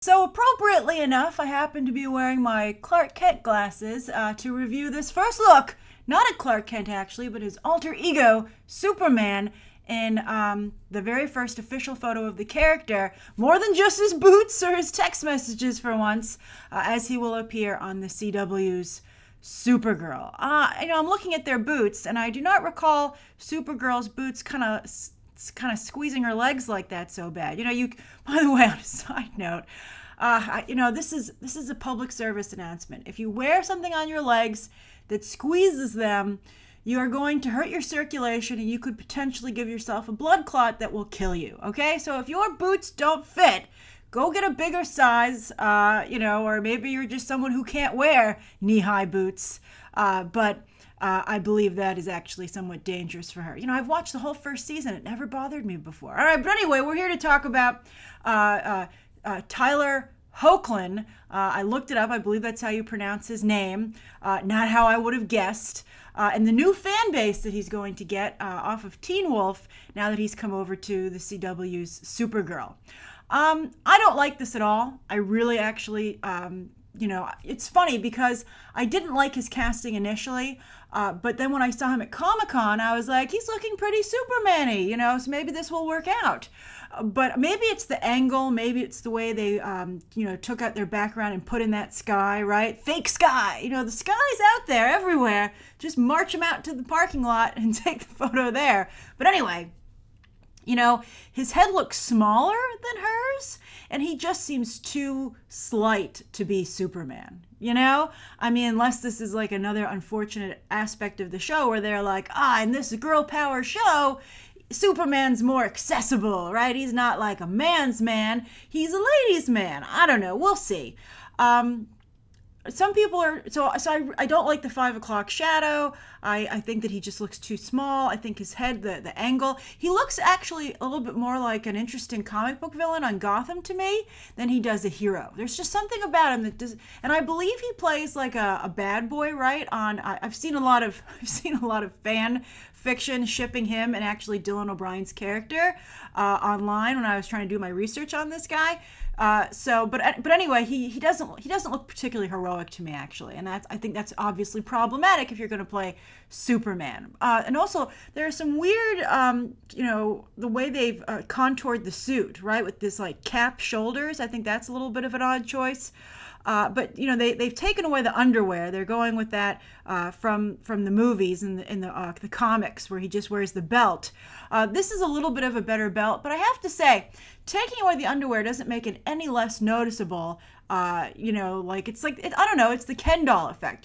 So appropriately enough, I happen to be wearing my Clark Kent glasses to review this first look. Not at Clark Kent, actually, but his alter ego, Superman, in the very first official photo of the character, more than just his boots or his text messages for once, as he will appear on the CW's Supergirl. I'm looking at their boots, and I do not recall Supergirl's boots kind of squeezing her legs like that so bad. By the way, on a side note, this is a public service announcement. If you wear something on your legs that squeezes them, you are going to hurt your circulation, and you could potentially give yourself a blood clot that will kill you. Okay, so if your boots don't fit, go get a bigger size, or maybe you're just someone who can't wear knee-high boots. But I believe that is actually somewhat dangerous for her. I've watched the whole first season. It never bothered me before. All right, but anyway, we're here to talk about Tyler Hoechlin. I looked it up. I believe that's how you pronounce his name. Not how I would have guessed. And the new fan base that he's going to get off of Teen Wolf now that he's come over to the CW's Supergirl. I don't like this at all. I really actually... it's funny because I didn't like his casting initially, but then when I saw him at Comic-Con, I was like, he's looking pretty Superman-y, so maybe this will work out. But maybe it's the angle, maybe it's the way they, took out their background and put in that sky, right? Fake sky, the sky's out there everywhere. Just march him out to the parking lot and take the photo there. But anyway... his head looks smaller than hers, and he just seems too slight to be Superman, unless this is like another unfortunate aspect of the show where they're like, in this girl power show, Superman's more accessible, right? He's not like a man's man, he's a ladies' man. I don't know, we'll see. Some people are I don't like the 5 o'clock shadow. I think that he just looks too small. I think his head, the angle, he looks actually a little bit more like an interesting comic book villain on Gotham to me than he does a hero. There's just something about him that does, and I believe he plays like a bad boy, right? I've seen a lot of fan fiction shipping him and actually Dylan O'Brien's character online when I was trying to do my research on this guy. But anyway, he doesn't look particularly heroic to me, actually, and I think that's obviously problematic if you're going to play Superman. And also there are some weird, the way they've contoured the suit, right, with this like cap shoulders. I think that's a little bit of an odd choice. But they've taken away the underwear. They're going with that from the movies and in the comics where he just wears the belt. This is a little bit of a better belt, but I have to say, taking away the underwear doesn't make it any less noticeable. I don't know, it's the Ken doll effect.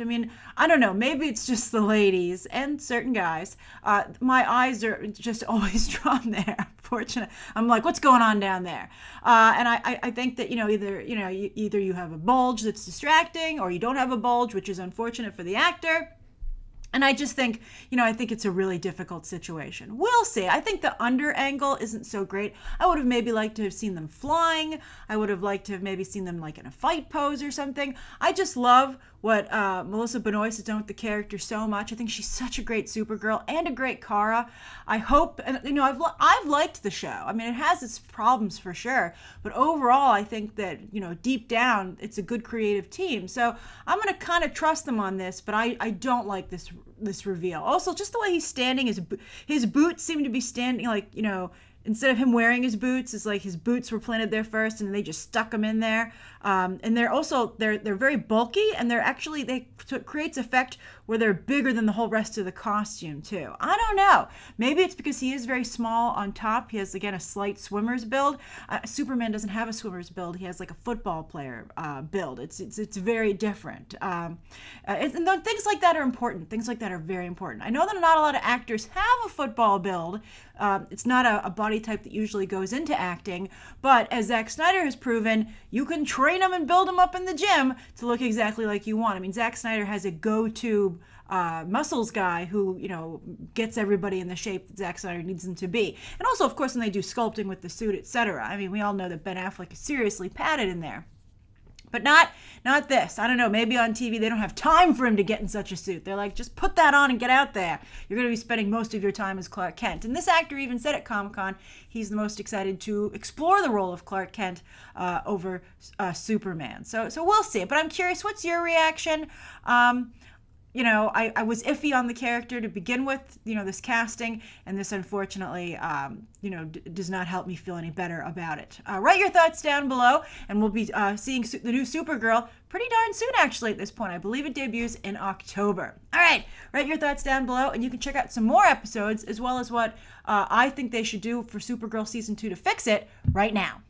I don't know, maybe it's just the ladies and certain guys. My eyes are just always drawn there, fortunately. I'm like, what's going on down there? And I think that, either you have a bulge that's distracting or you don't have a bulge, which is unfortunate for the actor. And I just think, I think it's a really difficult situation. We'll see. I think the under angle isn't so great. I would have maybe liked to have seen them flying. I would have liked to have maybe seen them like in a fight pose or something. I just love what Melissa Benoist has done with the character so much. I think she's such a great Supergirl and a great Kara. I hope, and I've liked the show. It has its problems for sure, but overall, I think that deep down, it's a good creative team. So I'm going to kind of trust them on this, but I don't like this reveal. Also, just the way he's standing, his boots seem to be standing like instead of him wearing his boots, it's like his boots were planted there first and they just stuck them in there. And they're very bulky, and so it creates effect where they're bigger than the whole rest of the costume too. I don't know. Maybe it's because he is very small on top. He has, again, a slight swimmer's build. Superman doesn't have a swimmer's build. He has like a football player build. It's very different. And things like that are important. Things like that are very important. I know that not a lot of actors have a football build. It's not a body type that usually goes into acting, but as Zack Snyder has proven, you can train them and build them up in the gym to look exactly like you want. Zack Snyder has a go-to muscles guy who, gets everybody in the shape that Zack Snyder needs them to be. And also, of course, when they do sculpting with the suit, etc. We all know that Ben Affleck is seriously padded in there. But not this. I don't know. Maybe on TV they don't have time for him to get in such a suit. They're like, just put that on and get out there. You're going to be spending most of your time as Clark Kent. And this actor even said at Comic-Con he's the most excited to explore the role of Clark Kent over Superman. So we'll see. But I'm curious, what's your reaction? I was iffy on the character to begin with, this casting, and this unfortunately, does not help me feel any better about it. Write your thoughts down below, and we'll be seeing the new Supergirl pretty darn soon, actually, at this point. I believe it debuts in October. All right, write your thoughts down below, and you can check out some more episodes, as well as what I think they should do for Supergirl Season 2 to fix it right now.